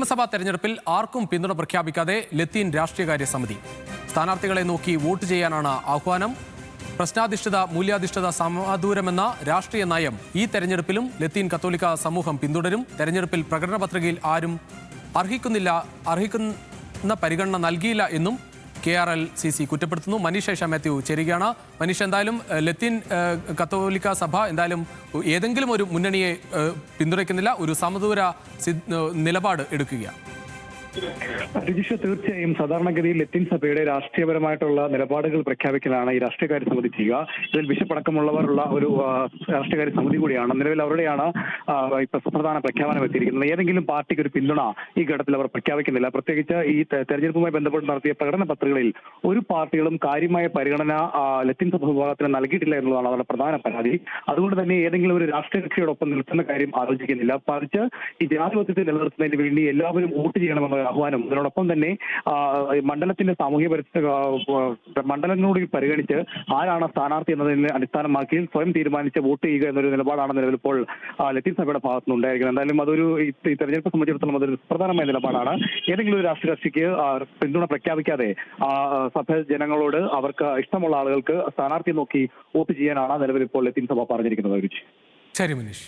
നിയമസഭാ തെരഞ്ഞെടുപ്പിൽ ആർക്കും പിന്തുണ പ്രഖ്യാപിക്കാതെ ലത്തീൻ രാഷ്ട്രീയകാര്യ സമിതി. സ്ഥാനാർത്ഥികളെ നോക്കി വോട്ട് ചെയ്യാനാണ് ആഹ്വാനം. പ്രശ്നാധിഷ്ഠിത മൂല്യാധിഷ്ഠിത സമദൂരമെന്ന രാഷ്ട്രീയ നയം ഈ തെരഞ്ഞെടുപ്പിലും ലത്തീൻ കത്തോലിക്ക സമൂഹം പിന്തുടരും. തെരഞ്ഞെടുപ്പിൽ പ്രകടന പത്രികയിൽ ആരും അർഹിക്കുന്ന പരിഗണന നൽകിയില്ല എന്നും KRLCC കുറ്റപ്പെടുത്തുന്നു. മനീഷ് ഷാ മാത്യു ചേരുകയാണ്. മനീഷ്, എന്തായാലും ലത്തീൻ കത്തോലിക്ക സഭ എന്തായാലും ഏതെങ്കിലും ഒരു മുന്നണിയെ പിന്തുണയ്ക്കുന്നില്ല, ഒരു സമദൂര നിലപാട് എടുക്കുകയാണ്. രജിഷ, തീർച്ചയായും സാധാരണഗതിയിൽ ലത്തീൻ സഭയുടെ രാഷ്ട്രീയപരമായിട്ടുള്ള നിലപാടുകൾ പ്രഖ്യാപിക്കലാണ് ഈ രാഷ്ട്രീയകാര്യ സമിതി ചെയ്യുക. ഇതിൽ ബിഷപ്പടക്കമുള്ളവരുള്ള ഒരു രാഷ്ട്രീയകാര്യ സമിതി കൂടിയാണ്. നിലവിൽ അവരുടെയാണ് പ്രധാന പ്രഖ്യാപനം എത്തിയിരിക്കുന്നത്. ഏതെങ്കിലും പാർട്ടിക്ക് ഒരു പിന്തുണ ഈ ഘട്ടത്തിൽ അവർ പ്രഖ്യാപിക്കുന്നില്ല. പ്രത്യേകിച്ച് ഈ തെരഞ്ഞെടുപ്പുമായി ബന്ധപ്പെട്ട് നടത്തിയ പ്രകടന പത്രികകളിൽ ഒരു പാർട്ടികളും കാര്യമായ പരിഗണന ലത്തീൻ സഭ വിഭാഗത്തിന് നൽകിയിട്ടില്ല എന്നുള്ളതാണ് അവരുടെ പ്രധാന പരാതി. അതുകൊണ്ട് തന്നെ ഏതെങ്കിലും ഒരു രാഷ്ട്രീയ കക്ഷിയോടൊപ്പം നിൽക്കുന്ന കാര്യം ആലോചിക്കുന്നില്ല. മറിച്ച് ഈ ജനാധിപത്യത്തെ നിലനിർത്തുന്നതിന് വേണ്ടി എല്ലാവരും വോട്ട് ചെയ്യണമെന്ന ആഹ്വാനം. അതിനോടൊപ്പം തന്നെ മണ്ഡലത്തിന്റെ സാമൂഹ്യ മണ്ഡലങ്ങളോട് പരിഗണിച്ച് ആരാണ് സ്ഥാനാർത്ഥി എന്നതിനെ അടിസ്ഥാനമാക്കി സ്വയം തീരുമാനിച്ച് വോട്ട് ചെയ്യുക എന്നൊരു നിലപാടാണ് നിലവിൽ ഇപ്പോൾ ലത്തീൻ സഭയുടെ ഭാഗത്തുനിന്ന് ഉണ്ടായിരിക്കുന്നത്. എന്തായാലും അതൊരു ഈ തെരഞ്ഞെടുപ്പ് സംബന്ധിച്ചിടത്തോളം അതൊരു പ്രധാനമായ നിലപാടാണ്. ഏതെങ്കിലും ഒരു രാഷ്ട്രീയ കക്ഷിക്ക് പിന്തുണ പ്രഖ്യാപിക്കാതെ സഭ ജനങ്ങളോട് അവർക്ക് ഇഷ്ടമുള്ള ആളുകൾക്ക് സ്ഥാനാർത്ഥിയെ നോക്കി വോട്ട് ചെയ്യാനാണ് നിലവിൽ ഇപ്പോൾ ലത്തീൻ സഭ പറഞ്ഞിരിക്കുന്നത്. ശരി മനീഷ്.